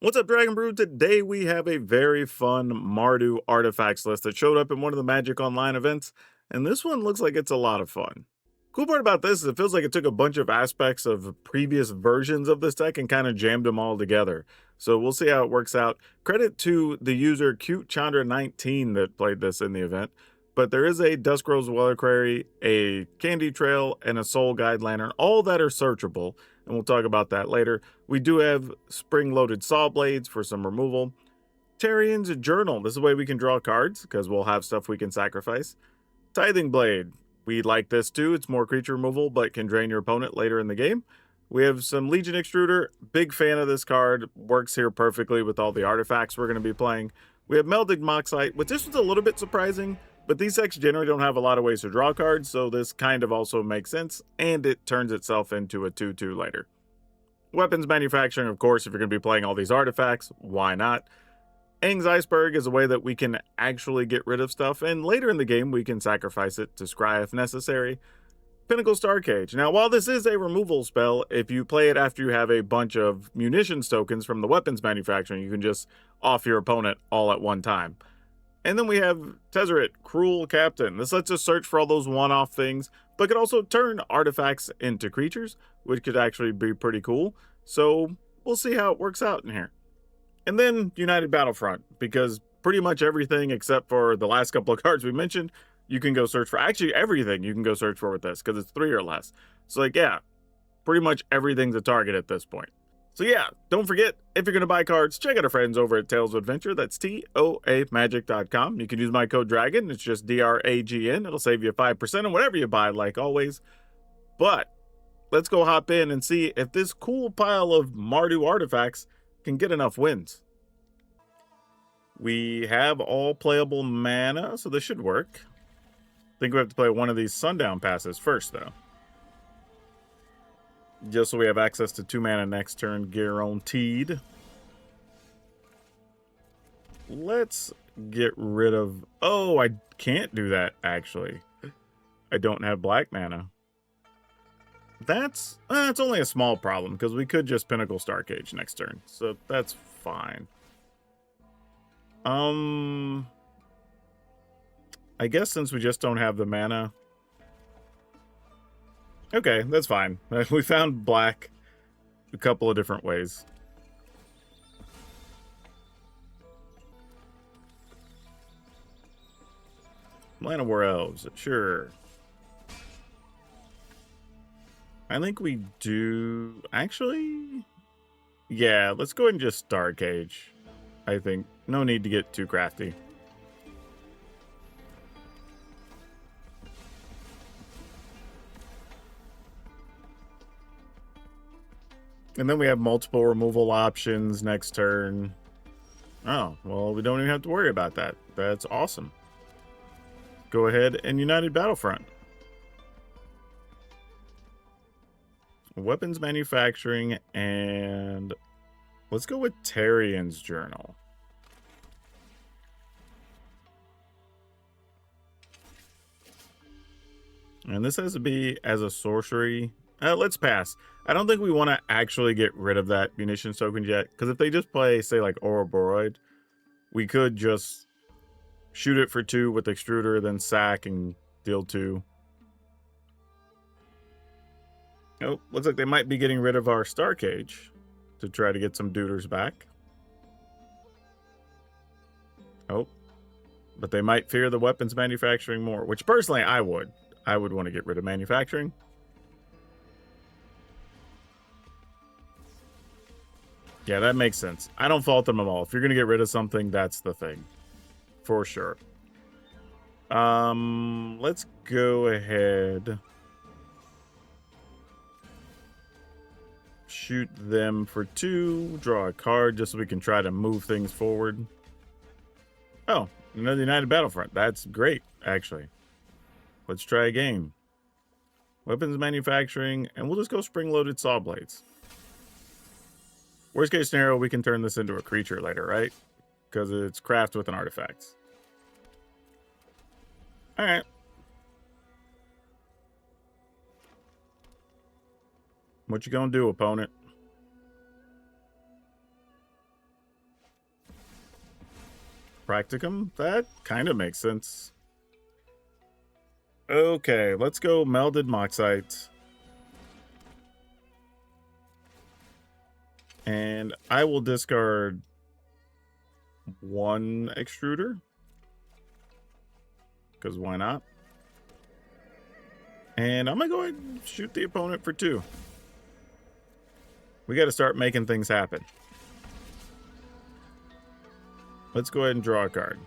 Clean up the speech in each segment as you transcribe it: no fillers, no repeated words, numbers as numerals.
What's up, Dragon Brew? Today we have a very fun Mardu artifacts list that showed up in one of the Magic Online events, and this one looks like it's a lot of fun. Cool part about this is it feels like it took a bunch of aspects of previous versions of this deck and kind of jammed them all together. So we'll see how it works out. Credit to the user CuteChandra19 that played this in the event, but there is a Dusk Rose Reliquary, a Candy Trail, and a Soul Guide Lantern, all that are searchable, and we'll talk about that later. We do have spring-loaded Saw Blades for some removal. Tarian's Journal, this is a way we can draw cards, because we'll have stuff we can sacrifice. Tithing Blade, we like this too. It's more creature removal, but can drain your opponent later in the game. We have some Legion Extruder. Big fan of this card. Works here perfectly with all the artifacts we're going to be playing. We have Melded Moxite, which this was a little bit surprising, but these decks generally don't have a lot of ways to draw cards, so this kind of also makes sense, and it turns itself into a 2/2 later. Weapons Manufacturing, of course, if you're going to be playing all these artifacts, why not? Aang's Iceberg is a way that we can actually get rid of stuff, and later in the game we can sacrifice it to scry if necessary. Pinnacle Starcage. Now, while this is a removal spell, if you play it after you have a bunch of munitions tokens from the weapons manufacturing, you can just off your opponent all at one time. And then we have Tezzeret, Cruel Captain. This lets us search for all those one-off things, but could also turn artifacts into creatures, which could actually be pretty cool. So we'll see how it works out in here. And then United Battlefront, because pretty much everything except for the last couple of cards we mentioned, you can go search for. Actually, everything you can go search for with this, because it's 3 or less. So, like, yeah, pretty much everything's a target at this point. So yeah, don't forget, if you're going to buy cards, check out our friends over at Tales of Adventure. That's TOAMagic.com. You can use my code DRAGON. It's just DRAGN. It'll save you 5% on whatever you buy, like always. But let's go hop in and see if this cool pile of Mardu artifacts can get enough wins. We have all playable mana, so this should work. I think we have to play one of these Sundown passes first, though. Just so we have access to 2 mana next turn, guaranteed. Let's get rid of... Oh, I can't do that, actually. I don't have black mana. That's it's only a small problem, because we could just Pinnacle Starcage next turn. So that's fine. I guess since we just don't have the mana... Okay, that's fine. We found black a couple of different ways. Land of War Elves, sure. I think we do... Actually... Yeah, let's go ahead and just Starcage. I think. No need to get too crafty. And then we have multiple removal options next turn. Oh, well, we don't even have to worry about that. That's awesome. Go ahead and United Battlefront. Weapons Manufacturing, and let's go with Tarian's Journal. And this has to be as a sorcery. Let's pass. I don't think we want to actually get rid of that munitions token yet, because if they just play, say, like Ouroboros, we could just shoot it for 2 with Extruder, then sack and deal 2. Oh, looks like they might be getting rid of our Starcage to try to get some duders back. Oh, but they might fear the weapons manufacturing more, which personally I would. I would want to get rid of manufacturing. Yeah, that makes sense. I don't fault them at all. If you're going to get rid of something, that's the thing. For sure. Let's go ahead. Shoot them for 2. Draw a card just so we can try to move things forward. Oh, another United Battlefront. That's great, actually. Let's try a game. Weapons Manufacturing, and we'll just go spring-loaded Saw Blades. Worst case scenario, we can turn this into a creature later, right? Because it's craft with an artifact. Alright. What you gonna do, opponent? Practicum? That kind of makes sense. Okay, let's go Melded Moxite. And I will discard 1 extruder. Because why not? And I'm going to go ahead and shoot the opponent for 2. We got to start making things happen. Let's go ahead and draw a card.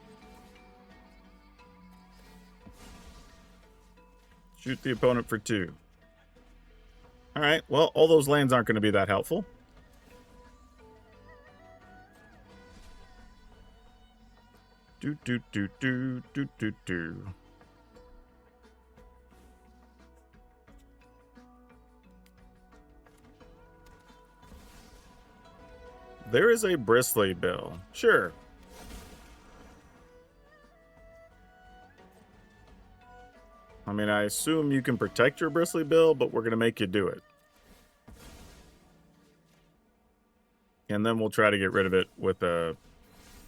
Shoot the opponent for 2. Alright, well, all those lands aren't going to be that helpful. Do. There is a Bristly Bill. Sure. I mean, I assume you can protect your Bristly Bill, but we're going to make you do it. And then we'll try to get rid of it with a...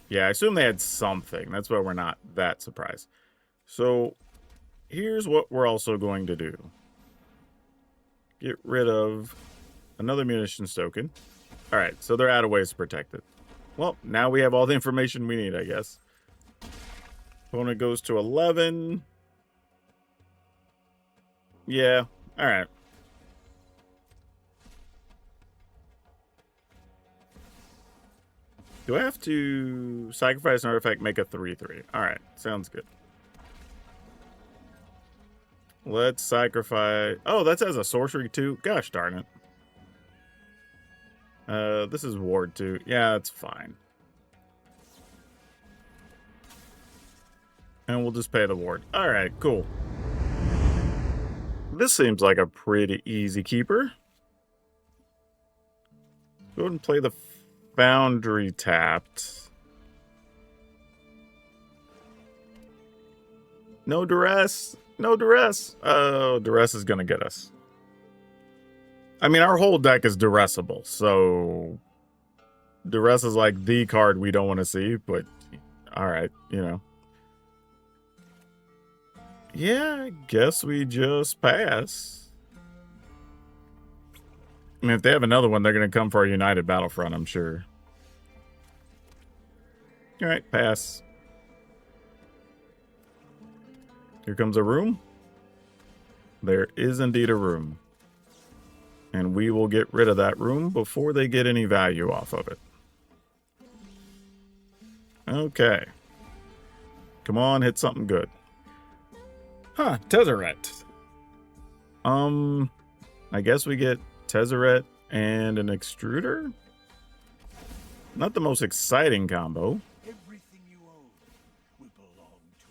Yeah, I assume they had something. That's why we're not that surprised. So, here's what we're also going to do. Get rid of another munitions token. Alright, so they're out of ways to protect it. Well, now we have all the information we need, I guess. Opponent goes to 11. Yeah, alright. Do I have to sacrifice an artifact, make a 3/3? Alright, sounds good. Let's sacrifice... Oh, that says a sorcery too? Gosh darn it. This is ward 2. Yeah, that's fine. And we'll just pay the ward. Alright, cool. This seems like a pretty easy keeper. Go ahead and play the Foundry tapped. No duress. No duress. Oh, duress is going to get us. I mean, our whole deck is duressable, so duress is like the card we don't want to see, but alright, you know. Yeah, I guess we just pass. I mean, if they have another one, they're going to come for our United Battlefront, I'm sure. Alright, pass. Here comes a room. There is indeed a room. And we will get rid of that room before they get any value off of it. Okay. Come on, hit something good. Huh, Tezzeret. I guess we get Tezzeret and an extruder? Not the most exciting combo. Everything you own will belong to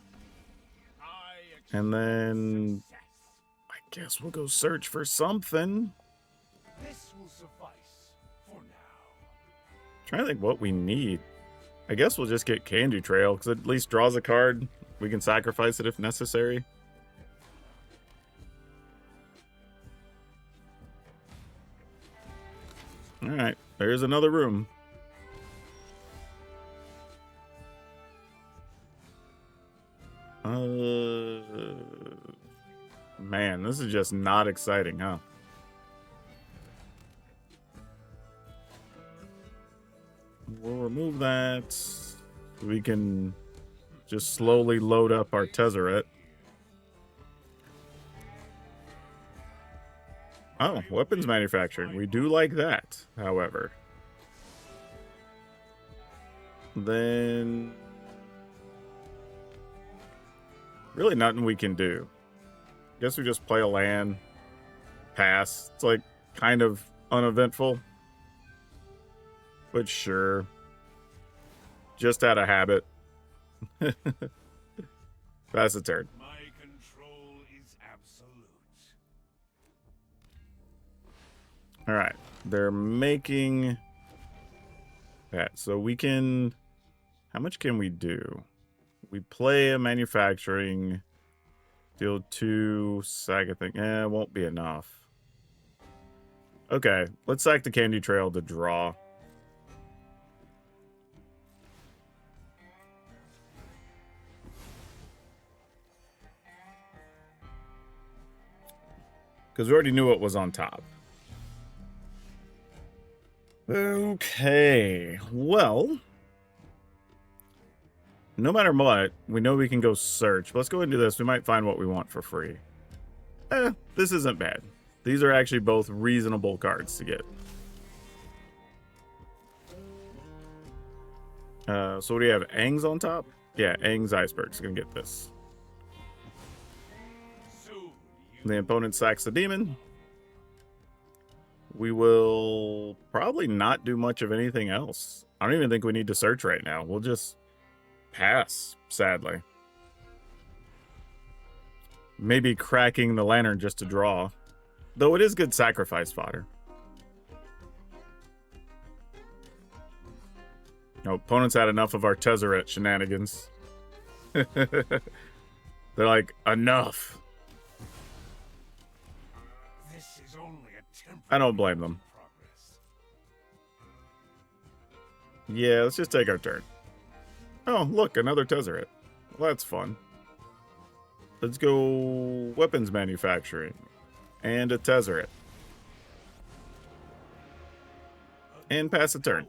me. And then I guess we'll go search for something. This will suffice for now. Trying to think what we need. I guess we'll just get Candy Trail because it at least draws a card. We can sacrifice it if necessary. Alright, there's another room. Man, this is just not exciting, huh? We'll remove that. We can just slowly load up our Tezzeret. Oh, weapons manufacturing. We do like that, however. Then... really nothing we can do. Guess we just play a land. Pass. It's like kind of uneventful. But sure. Just out of habit. Pass the turn. My control is absolute. Alright. They're making that. So we can... how much can we do? We play a manufacturing. Deal 2. Sack a thing. It won't be enough. Okay. Let's sack the Candy Trail to draw. Because we already knew what was on top. Okay, well, no matter what, we know we can go search. Let's go ahead and do this. We might find what we want for free. This isn't bad. These are actually both reasonable cards to get. So what do you have? Aang's on top? Yeah, Aang's Iceberg's gonna get this. The opponent sacks the demon. We will probably not do much of anything else. I don't even think we need to search right now. We'll just pass, sadly. Maybe cracking the lantern just to draw. Though it is good sacrifice fodder. No, opponents had enough of our Tezzeret shenanigans. They're like, enough. This is only a I don't blame them. Yeah, let's just take our turn. Oh, look, another Tezzeret. Well, that's fun. Let's go weapons manufacturing. And a Tezzeret. And pass a turn.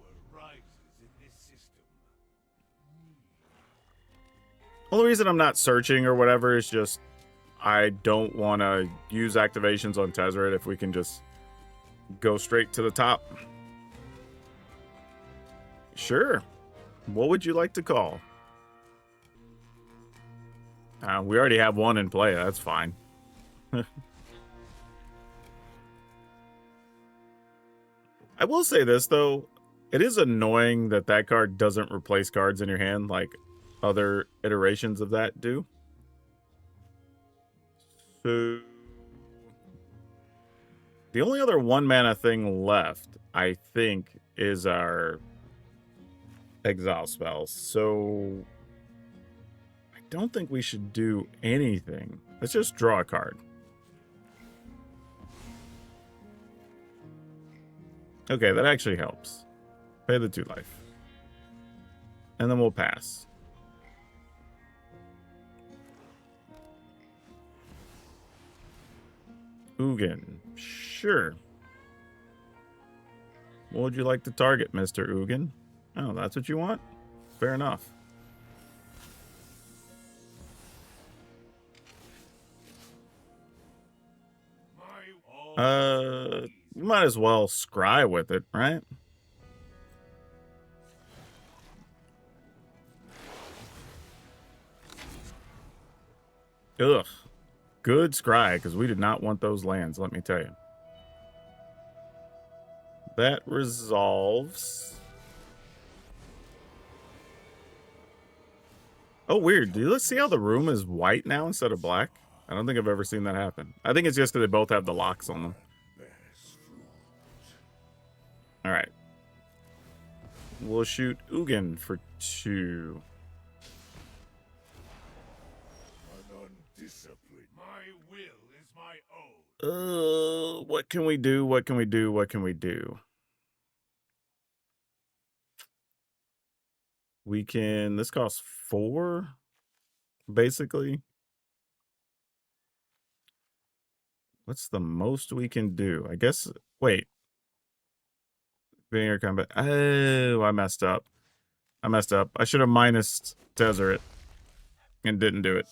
Only reason I'm not searching or whatever is just I don't want to use activations on Tezzeret if we can just go straight to the top. Sure. What would you like to call? We already have one in play. That's fine. I will say this, though. It is annoying that that card doesn't replace cards in your hand like other iterations of that do. So the only other 1-mana thing left, I think, is our exile spells. So I don't think we should do anything. Let's just draw a card. Okay, that actually helps. Pay the 2 life. And then we'll pass. Ugin. Sure. What would you like to target, Mr. Ugin? Oh, that's what you want? Fair enough. You might as well scry with it, right? Ugh. Good scry, because we did not want those lands, let me tell you. That resolves. Oh, weird. Let's see how the room is white now instead of black. I don't think I've ever seen that happen. I think it's just because they both have the locks on them. All right. We'll shoot Ugin for 2. What can we do? What can we do? What can we do? We can, this costs 4, basically. What's the most we can do? I guess, wait. Being combat. Oh, I messed up. I should have minus Tezzeret and didn't do it.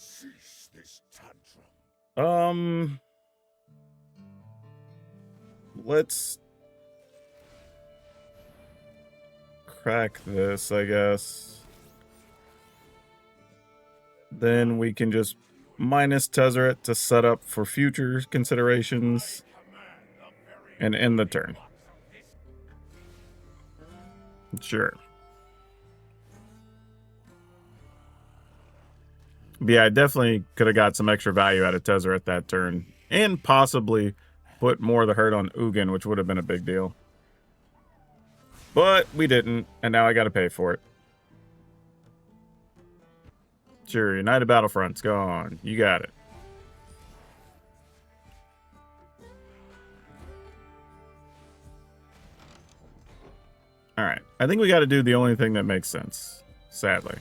Let's crack this, I guess. Then we can just minus Tezzeret to set up for future considerations and end the turn. Sure. But yeah, I definitely could have got some extra value out of Tezzeret that turn and possibly put more of the hurt on Ugin, which would have been a big deal. But we didn't, and now I got to pay for it. Sure, United Battlefront's gone. You got it. All right. I think we got to do the only thing that makes sense, sadly.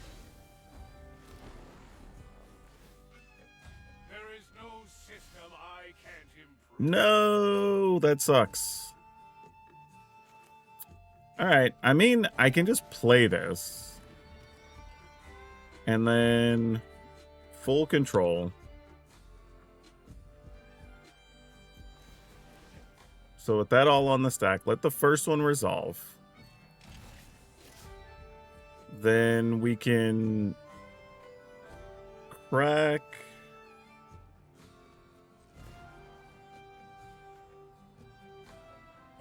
There is no system I can't improve. No, that sucks. All right. I mean, I can just play this. And then full control. So with that all on the stack, let the first one resolve. Then we can crack.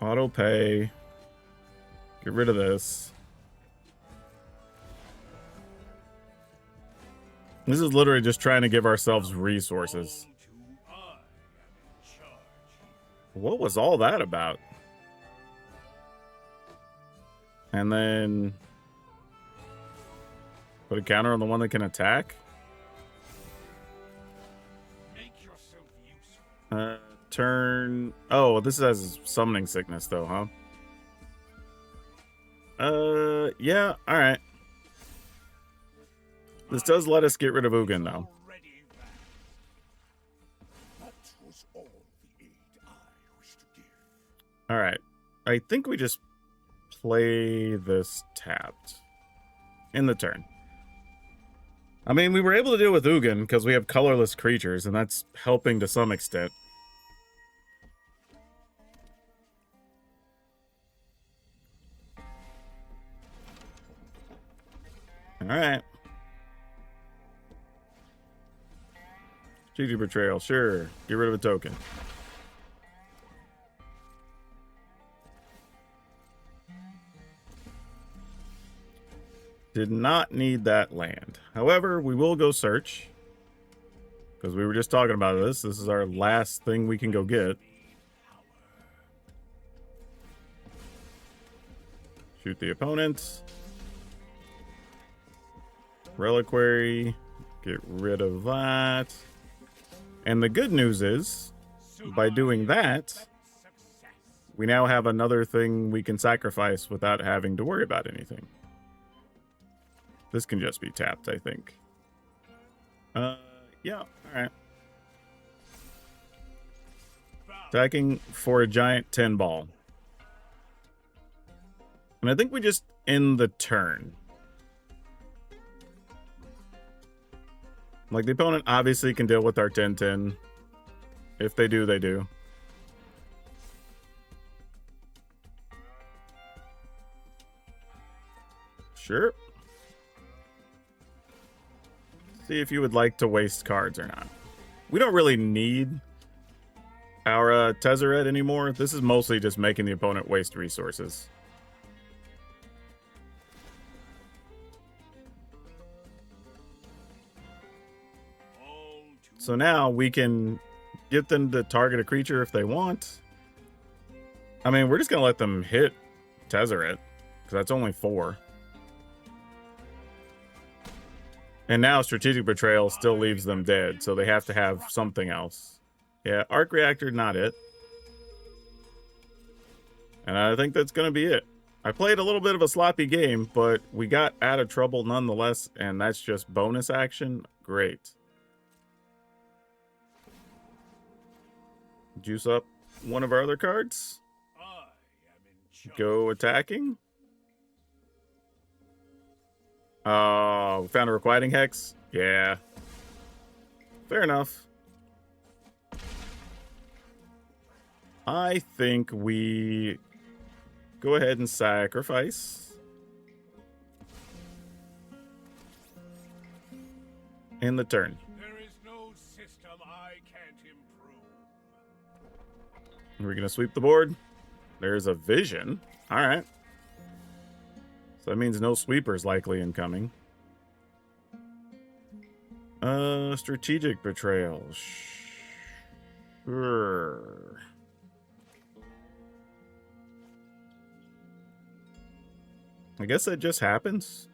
Auto pay. Get rid of this. This is literally just trying to give ourselves resources. What was all that about? And then put a counter on the one that can attack. Turn. Oh, this has summoning sickness though, huh? Yeah, all right. This does let us get rid of Ugin though. All right. I think we just play this tapped in the turn. I mean, we were able to do it with Ugin because we have colorless creatures, and that's helping to some extent. All right. GG Betrayal, sure. Get rid of a token. Did not need that land. However, we will go search. Because we were just talking about this. This is our last thing we can go get. Shoot the opponent. Reliquary. Get rid of that. And the good news is, by doing that, we now have another thing we can sacrifice without having to worry about anything. This can just be tapped, I think. Yeah, all right. Attacking for a giant 10 ball. And I think we just end the turn. Like, the opponent obviously can deal with our 10-10. If they do, they do. Sure. See if you would like to waste cards or not. We don't really need our Tezzeret anymore. This is mostly just making the opponent waste resources. So now we can get them to target a creature if they want. I mean, we're just going to let them hit Tezzeret, because that's only 4. And now Strategic Betrayal still leaves them dead, so they have to have something else. Yeah, Arc Reactor, not it. And I think that's going to be it. I played a little bit of a sloppy game, but we got out of trouble nonetheless, and that's just bonus action. Great. Juice up one of our other cards. Go attacking. We found a Requiting Hex. Yeah. Fair enough. I think we go ahead and sacrifice. In the turn. There is no system I can't improve. We're going to sweep the board. There's a vision. All right. So that means no sweepers likely incoming. Strategic Betrayal. Sure. I guess that just happens.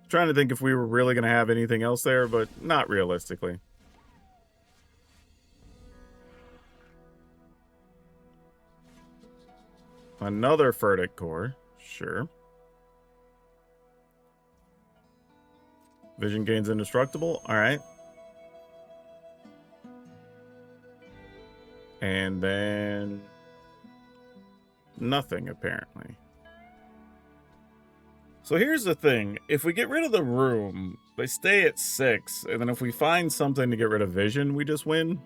Trying to think if we were really going to have anything else there, but not realistically. Another Furtic Core. Sure. Vision gains indestructible. All right. And then nothing, apparently. So here's the thing. If we get rid of the room, they stay at 6. And then if we find something to get rid of vision, we just win.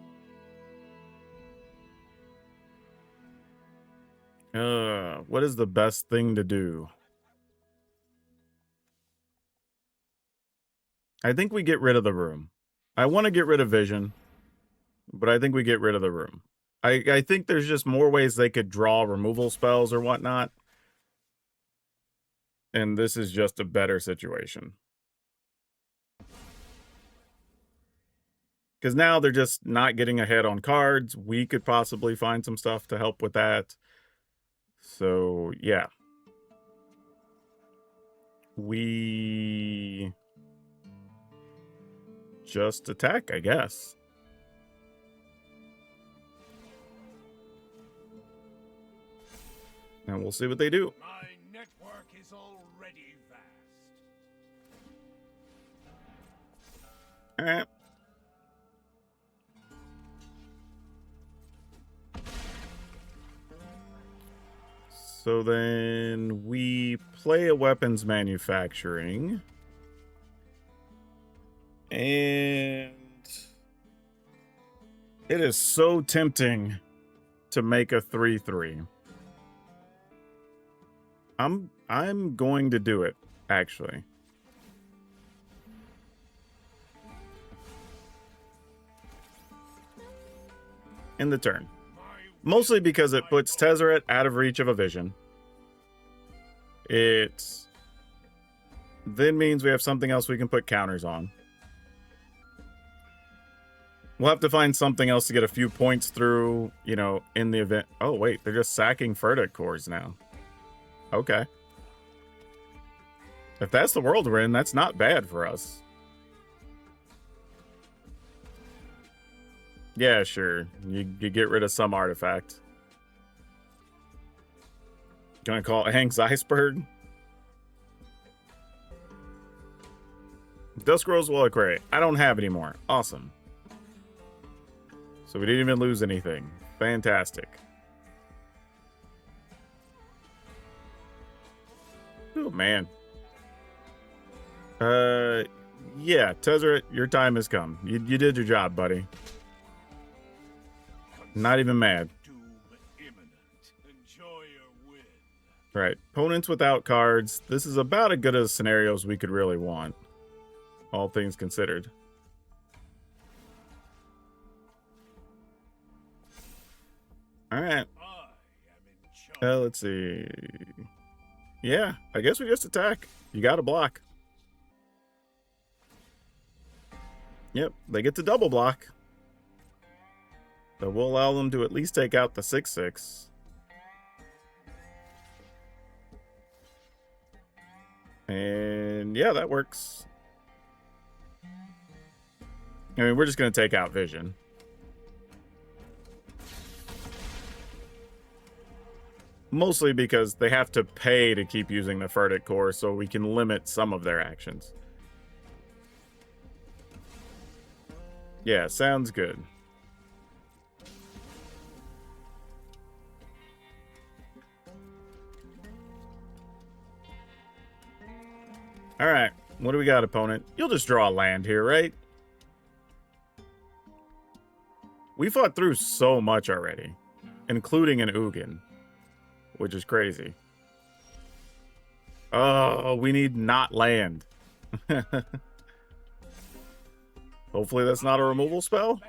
What is the best thing to do? I think we get rid of the room. I want to get rid of vision, but I think we get rid of the room. I think there's just more ways they could draw removal spells or whatnot. And this is just a better situation. Because now they're just not getting ahead on cards. We could possibly find some stuff to help with that. So, yeah. We just attack, I guess. And we'll see what they do. My network is already vast. All right. So then we play a weapons manufacturing. And it is so tempting to make a 3/3. I'm going to do it, actually. In the turn. Mostly because it puts Tezzeret out of reach of a vision. It then means we have something else we can put counters on. We'll have to find something else to get a few points through, you know, in the event. Oh, wait, they're just sacking Furtic cores now. Okay. If that's the world we're in, that's not bad for us. Yeah, sure. You get rid of some artifact. Gonna call it Hank's Iceberg? Dusk Rosewell Aquaria. I don't have any more. Awesome. So we didn't even lose anything. Fantastic. Oh, man. Yeah, Tezzeret, your time has come. You did your job, buddy. Not even mad. Right. Opponents without cards. This is about as good as scenarios we could really want. All things considered. Alright. Let's see. Yeah, I guess we just attack. You gotta block. Yep, they get to double block. So we'll allow them to at least take out the 6/6. And yeah, that works. I mean, we're just going to take out vision. Mostly because they have to pay to keep using the Furtic core, so we can limit some of their actions. Yeah, sounds good. All right, what do we got, opponent? You'll just draw a land here, right? We fought through so much already, including an Ugin, which is crazy. Oh, we need not land. Hopefully that's not a removal spell.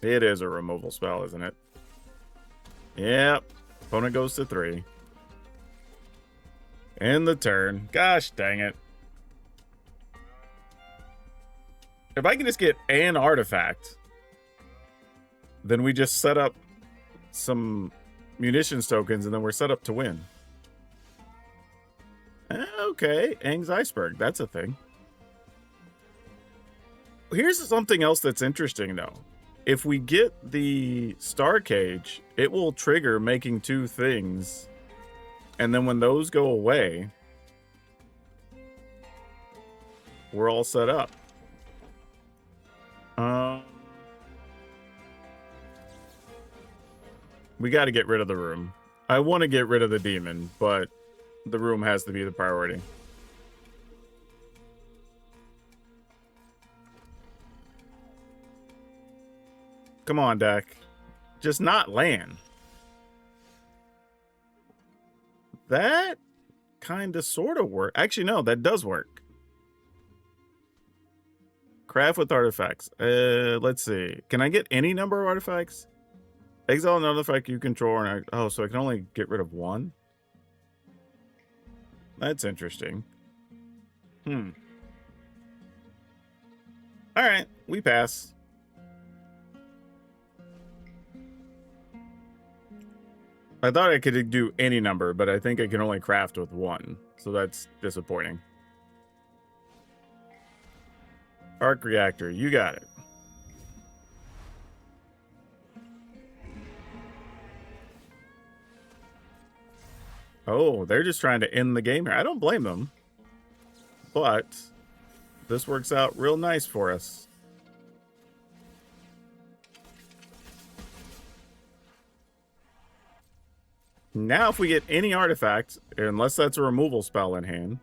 It is a removal spell, isn't it? Yep. Opponent goes to 3. End the turn. Gosh dang it. If I can just get an artifact, then we just set up some munitions tokens and then we're set up to win. Okay, Aang's Iceberg. That's a thing. Here's something else that's interesting, though. If we get the Star Cage, it will trigger making 2 things. And then when those go away, we're all set up. We got to get rid of the room. I want to get rid of the demon, but the room has to be the priority. Come on, deck. Just not land. That kind of sort of work. Actually, no, that does work. Craft with artifacts. Let's see. Can I get any number of artifacts? Exile an artifact you control. And oh, so I can only get rid of one? That's interesting. All right, we pass. I thought I could do any number, but I think I can only craft with one. So that's disappointing. Arc reactor, you got it. Oh, they're just trying to end the game here. I don't blame them. But this works out real nice for us. Now, if we get any artifact, unless that's a removal spell in hand.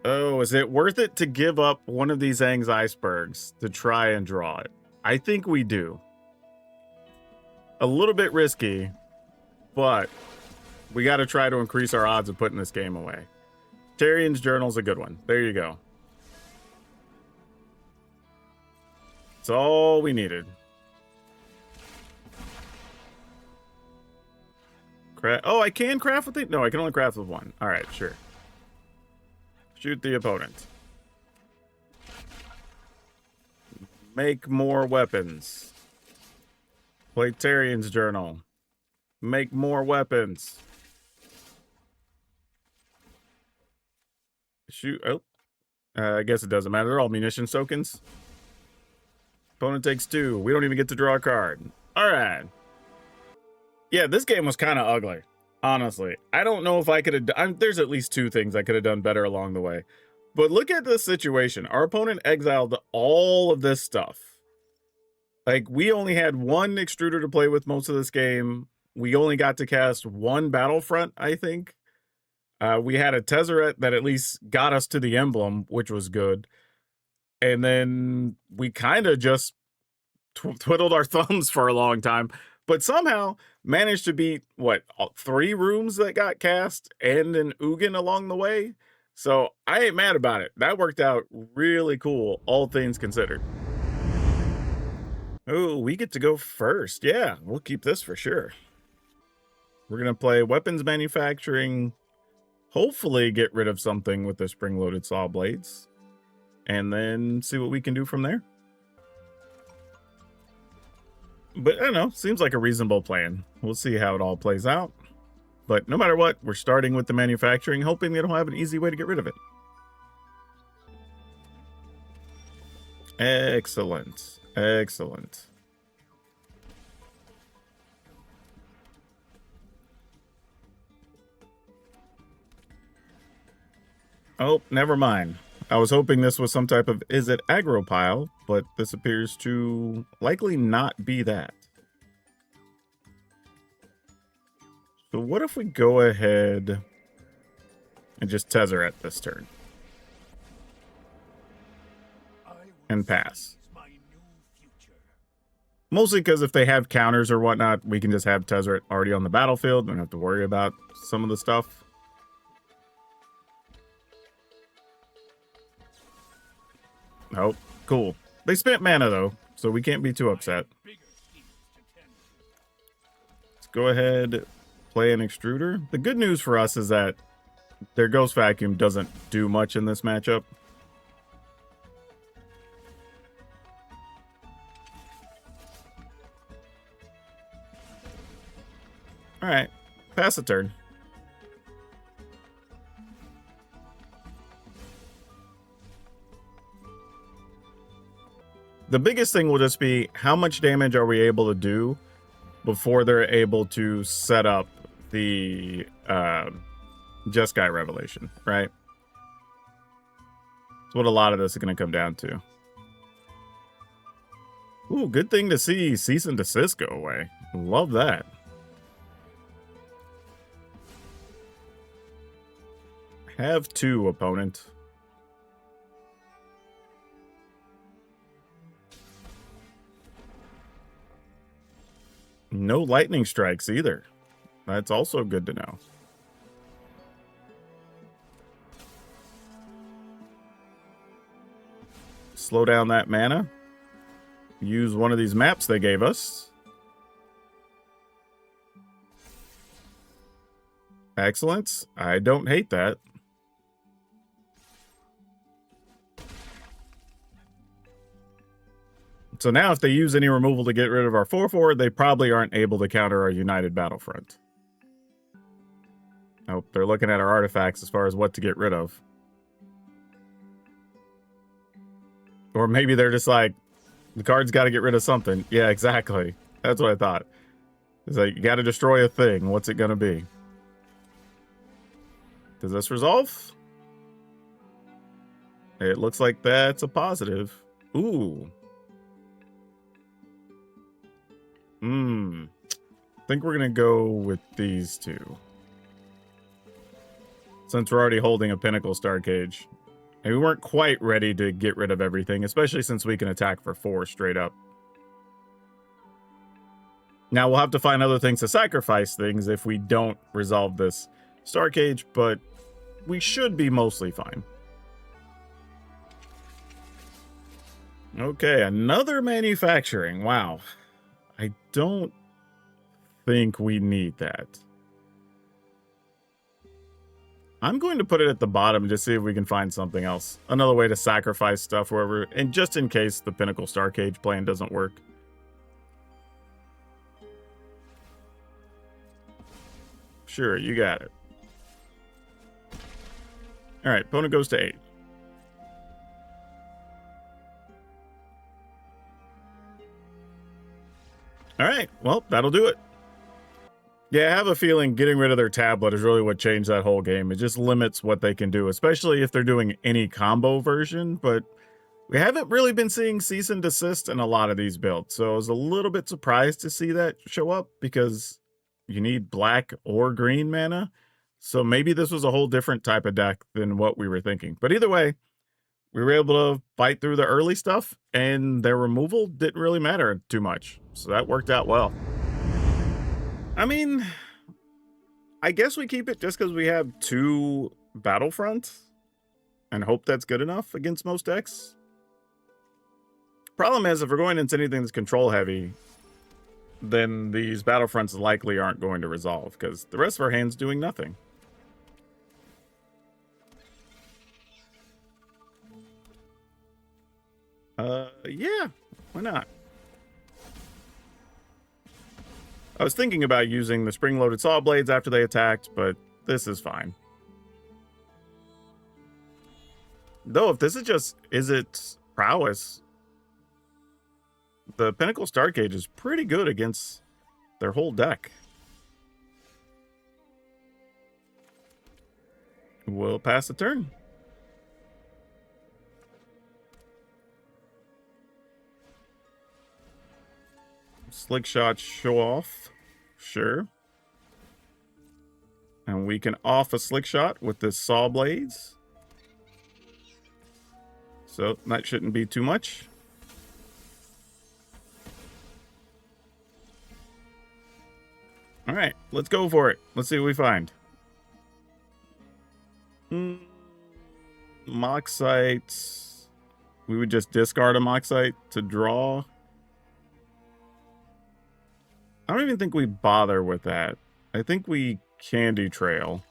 Oh, is it worth it to give up one of these Aang's icebergs to try and draw it? I think we do. A little bit risky, but we got to try to increase our odds of putting this game away. Tarian's Journal's a good one. There you go. It's all we needed. Oh, I can craft with it? No, I can only craft with one. All right, sure. Shoot the opponent. Make more weapons. Play Tarian's Journal. Make more weapons. Shoot. Oh. I guess it doesn't matter. They're all munitions tokens. Opponent takes 2. We don't even get to draw a card. All right. Yeah, this game was kind of ugly, honestly. I don't know if I could have... there's at least 2 things I could have done better along the way. But look at this situation. Our opponent exiled all of this stuff. Like, we only had 1 extruder to play with most of this game. We only got to cast 1 Battlefront, I think. We had a Tezzeret that at least got us to the emblem, which was good. And then we kind of just twiddled our thumbs for a long time. But somehow managed to beat, what, 3 rooms that got cast and an Ugin along the way? So I ain't mad about it. That worked out really cool, all things considered. Oh, we get to go first. Yeah, we'll keep this for sure. We're going to play weapons manufacturing, hopefully get rid of something with the spring-loaded saw blades, and then see what we can do from there. But I don't know, seems like a reasonable plan. We'll see how it all plays out. But no matter what, we're starting with the manufacturing, hoping it'll have an easy way to get rid of it. Excellent. Excellent. Oh, never mind. I was hoping this was some type of Izzet Aggro pile, but this appears to likely not be that. So what if we go ahead and just Tezzeret this turn? And pass. Mostly because if they have counters or whatnot, we can just have Tezzeret already on the battlefield. We don't have to worry about some of the stuff. Oh, cool. They spent mana, though, so we can't be too upset. Let's go ahead, play an extruder. The good news for us is that their Ghost Vacuum doesn't do much in this matchup. All right, pass the turn. The biggest thing will just be how much damage are we able to do before they're able to set up the Jeskai Revelation, right? That's what a lot of this is going to come down to. Ooh, good thing to see cease and desist go away. Love that. Have 2, opponent. No lightning strikes either. That's also good to know. Slow down that mana. Use one of these maps they gave us. Excellent. I don't hate that. So now if they use any removal to get rid of our 4/4, they probably aren't able to counter our United Battlefront. Oh, they're looking at our artifacts as far as what to get rid of. Or maybe they're just like, the card's got to get rid of something. Yeah, exactly. That's what I thought. It's like, you got to destroy a thing. What's it going to be? Does this resolve? It looks like that's a positive. Ooh. I think we're going to go with these 2. Since we're already holding a Pinnacle Star Cage. And we weren't quite ready to get rid of everything, especially since we can attack for 4 straight up. Now, we'll have to find other things to sacrifice things if we don't resolve this Star Cage, but we should be mostly fine. Okay, another manufacturing. Wow. I don't think we need that. I'm going to put it at the bottom to see if we can find something else. Another way to sacrifice stuff wherever, and just in case the Pinnacle Star Cage plan doesn't work. Sure, you got it. All right, opponent goes to 8. All right, well, that'll do it. Yeah, I have a feeling getting rid of their tablet is really what changed that whole game. It just limits what they can do, especially if they're doing any combo version, but we haven't really been seeing cease and desist in a lot of these builds, so I was a little bit surprised to see that show up because you need black or green mana, so maybe this was a whole different type of deck than what we were thinking. But either way, we were able to fight through the early stuff, and their removal didn't really matter too much, so that worked out well. I mean, I guess we keep it just because we have 2 Battlefronts and hope that's good enough against most decks. Problem is, if we're going into anything that's control heavy, then these Battlefronts likely aren't going to resolve because the rest of our hand's doing nothing. Yeah, why not? I was thinking about using the spring-loaded saw blades after they attacked, but this is fine. Though, if this is just Izzet Prowess, the Pinnacle Star Cage is pretty good against their whole deck. We'll pass the turn. Slick shot show off. Sure. And we can off a slick shot with this saw blades. So that shouldn't be too much. All right, let's go for it. Let's see what we find. Moxite. We would just discard a Moxite to draw. I don't even think we bother with that. I think we Candy Trail.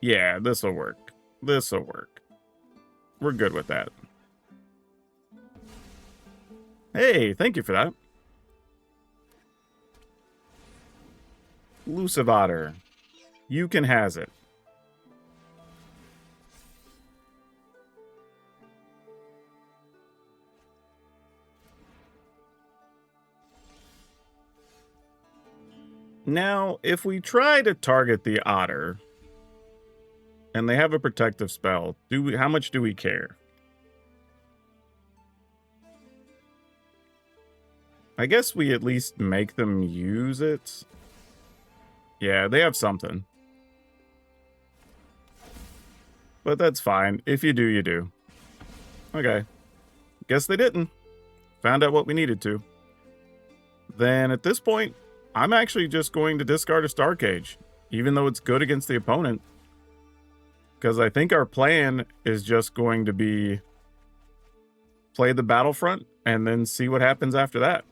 Yeah, this'll work. This'll work. We're good with that. Hey, thank you for that. Elusive Otter. You can has it. Now, if we try to target the otter, and they have a protective spell, how much do we care? I guess we at least make them use it. Yeah, they have something. But that's fine. If you do, you do. Okay. Guess they didn't. Found out what we needed to. Then at this point, I'm actually just going to discard a Star Cage, even though it's good against the opponent. Because I think our plan is just going to be play the Battlefront and then see what happens after that.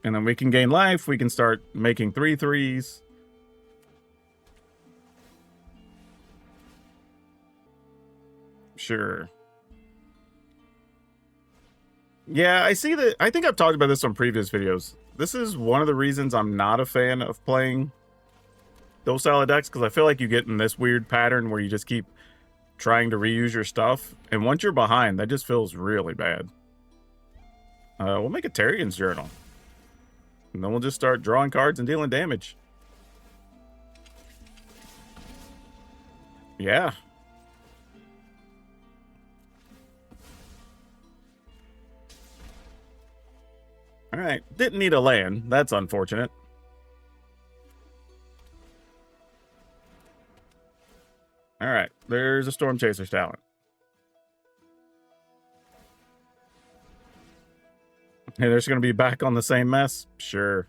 And then we can gain life. We can start making 3/3s. Sure. Yeah, I see that. I think I've talked about this on previous videos. This is one of the reasons I'm not a fan of playing those style of decks, because I feel like you get in this weird pattern where you just keep trying to reuse your stuff, and once you're behind, that just feels really bad. We'll make a Terrian's Journal, and then we'll just start drawing cards and dealing damage. Yeah. All right, didn't need a land. That's unfortunate. All right, there's a Storm Chaser's talent. Hey, they're just going to be back on the same mess? Sure.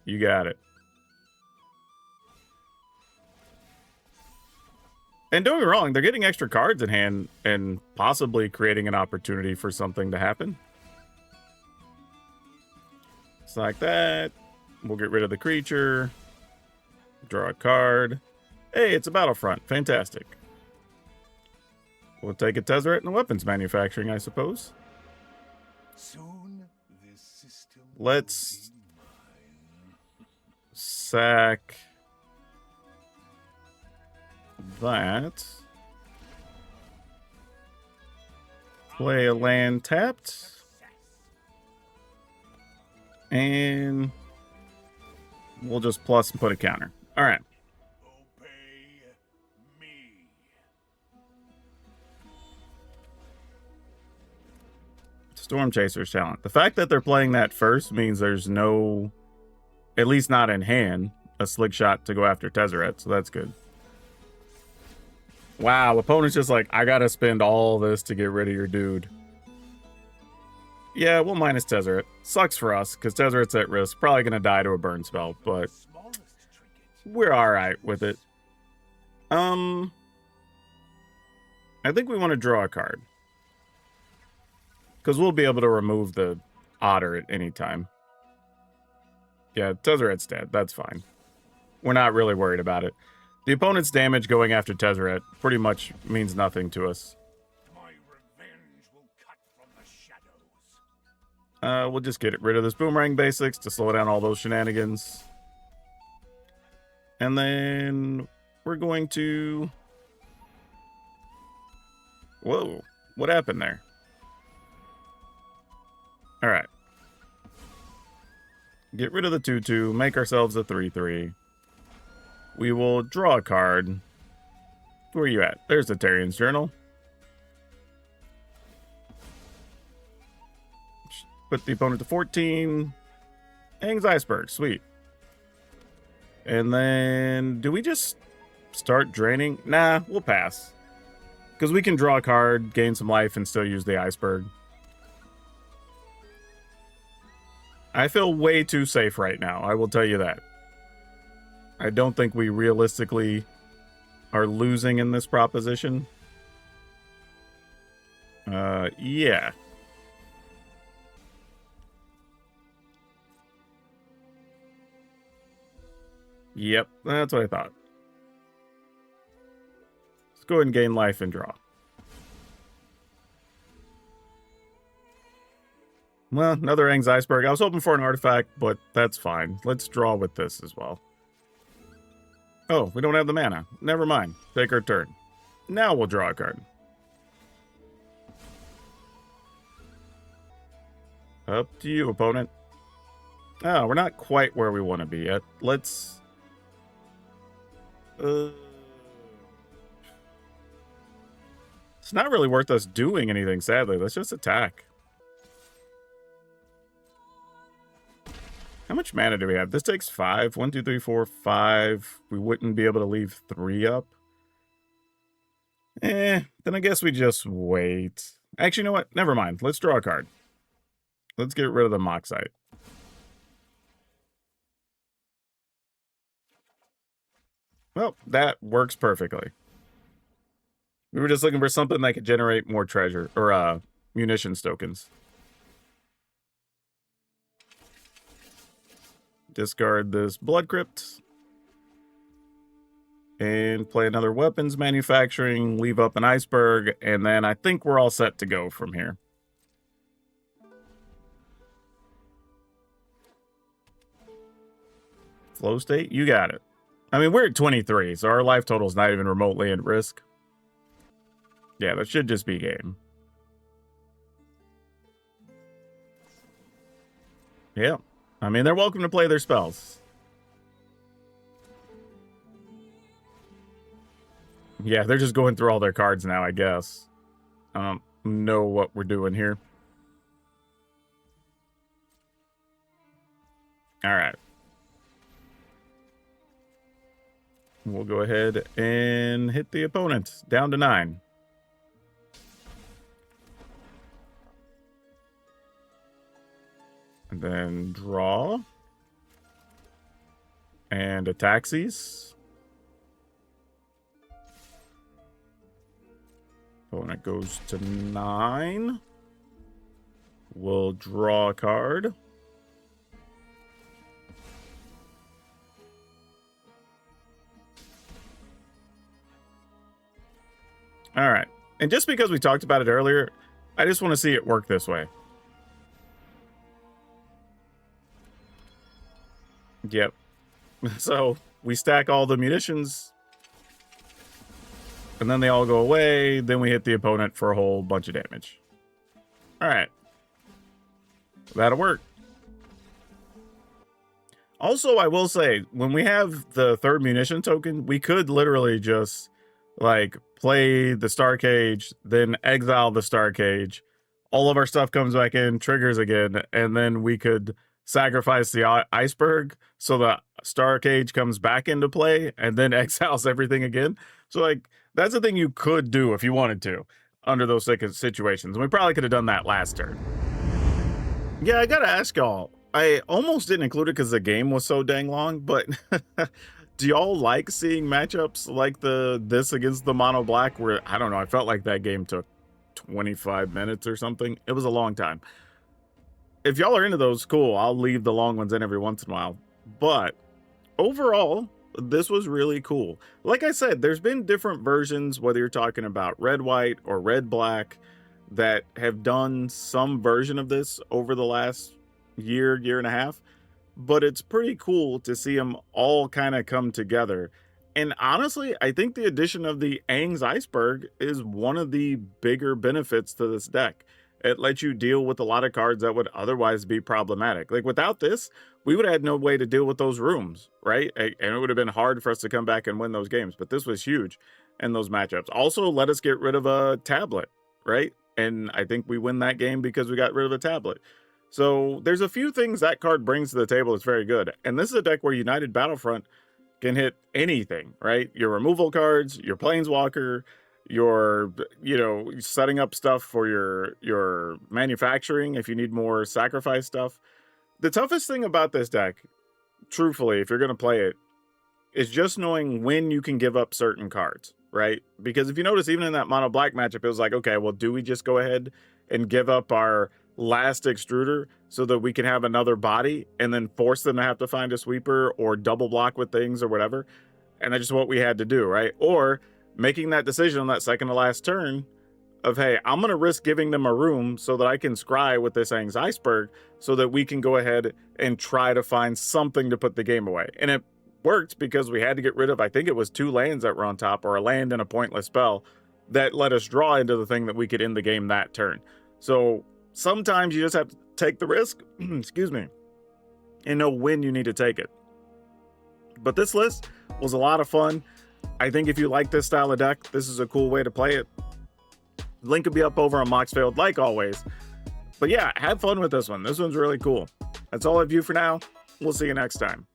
You got it. And don't get me wrong, they're getting extra cards in hand and possibly creating an opportunity for something to happen. It's like that. We'll get rid of the creature. Draw a card. Hey, it's a Battlefront. Fantastic. We'll take a Tezzeret and weapons manufacturing, I suppose. Soon this system Let's sack that. Play a land tapped. And we'll just plus and put a counter. All right. obey me. Storm Chaser's talent. The fact that they're playing that first means there's no, at least not in hand, a slick shot to go after Tezzeret, so that's good. Wow, opponent's just like, I gotta spend all this to get rid of your dude. Yeah, we'll minus Tezzeret. Sucks for us, because Tezzeret's at risk. Probably gonna die to a burn spell, but Smallest trinket. we're alright with it. I think we want to draw a card. Because we'll be able to remove the otter at any time. Yeah, Tezzeret's dead. That's fine. We're not really worried about it. The opponent's damage going after Tezzeret pretty much means nothing to us. My revenge will cut from the shadows. We'll just get rid of this Boomerang basics to slow down all those shenanigans. And then we're going to... Whoa, what happened there? All right. Get rid of the 2/2, make ourselves a 3/3. We will draw a card. Where are you at? There's the Terrian's Journal. Put the opponent to 14. Aang's Iceberg, sweet. And then, do we just start draining? Nah, we'll pass. Because we can draw a card, gain some life, and still use the Iceberg. I feel way too safe right now, I will tell you that. I don't think we realistically are losing in this proposition. Yeah. Yep, that's what I thought. Let's go ahead and gain life and draw. Well, another Aang's Iceberg. I was hoping for an artifact, but that's fine. Let's draw with this as well. Oh, we don't have the mana. Never mind. Take our turn. Now we'll draw a card. Up to you, opponent. Oh, we're not quite where we want to be yet. Let's... It's not really worth us doing anything, sadly. Let's just attack. How much mana do we have? This takes 5. 1, 2, 3, 4, 5. We wouldn't be able to leave 3 up. Then I guess we just wait. Actually, you know what? Never mind. Let's draw a card. Let's get rid of the Moxite. Well, that works perfectly. We were just looking for something that could generate more treasure, or munitions tokens. Discard this Blood Crypt. And play another weapons manufacturing, leave up an iceberg, and then I think we're all set to go from here. Flow state, you got it. I mean, we're at 23, so our life total is not even remotely at risk. Yeah, that should just be game. Yeah, I mean, they're welcome to play their spells. Yeah, they're just going through all their cards now, I guess. I don't know what we're doing here. All right. We'll go ahead and hit the opponent. Down to 9. And then draw. And a taxis. Opponent goes to 9. We'll draw a card. All right. And just because we talked about it earlier, I just want to see it work this way. Yep. So we stack all the munitions. And then they all go away. Then we hit the opponent for a whole bunch of damage. All right. That'll work. Also, I will say, when we have the third munition token, we could literally just, like, play the Star Cage, then exile the Star Cage. All of our stuff comes back in, triggers again, and then we could sacrifice the iceberg so the Star Cage comes back into play and then exiles everything again. So, like, that's the thing you could do if you wanted to under those situations. And we probably could have done that last turn. Yeah, I gotta ask y'all. I almost didn't include it because the game was so dang long, but do y'all like seeing matchups like this against the mono black where, I don't know, I felt like that game took 25 minutes or something. It was a long time. If y'all are into those, cool. I'll leave the long ones in every once in a while. But overall, this was really cool. Like I said, there's been different versions, whether you're talking about red-white or red-black, that have done some version of this over the last year and a half. But it's pretty cool to see them all kind of come together. And honestly, I think the addition of the Aang's Iceberg is one of the bigger benefits to this deck. It lets you deal with a lot of cards that would otherwise be problematic. Like, without this, we would have had no way to deal with those rooms, right? And it would have been hard for us to come back and win those games. But this was huge in those matchups. Also, let us get rid of a tablet, right? And I think we win that game because we got rid of a tablet. So there's a few things that card brings to the table that's very good. And this is a deck where United Battlefront can hit anything, right? Your removal cards, your Planeswalker, your, setting up stuff for your manufacturing if you need more sacrifice stuff. The toughest thing about this deck, truthfully, if you're going to play it, is just knowing when you can give up certain cards, right? Because if you notice, even in that mono black matchup, it was like, okay, well, do we just go ahead and give up our last extruder so that we can have another body and then force them to have to find a sweeper or double block with things or whatever? And that's just what we had to do, right? Or making that decision on that second to last turn of, hey, I'm going to risk giving them a room so that I can scry with this Aang's Iceberg so that we can go ahead and try to find something to put the game away. And it worked because we had to get rid of, I think it was 2 lands that were on top, or a land and a pointless spell that let us draw into the thing that we could end the game that turn. So sometimes you just have to take the risk, excuse me, and know when you need to take it. But this list was a lot of fun. I think if you like this style of deck, this is a cool way to play it. Link will be up over on Moxfield, like always. But yeah, have fun with this one. This one's really cool. That's all I have for now. We'll see you next time.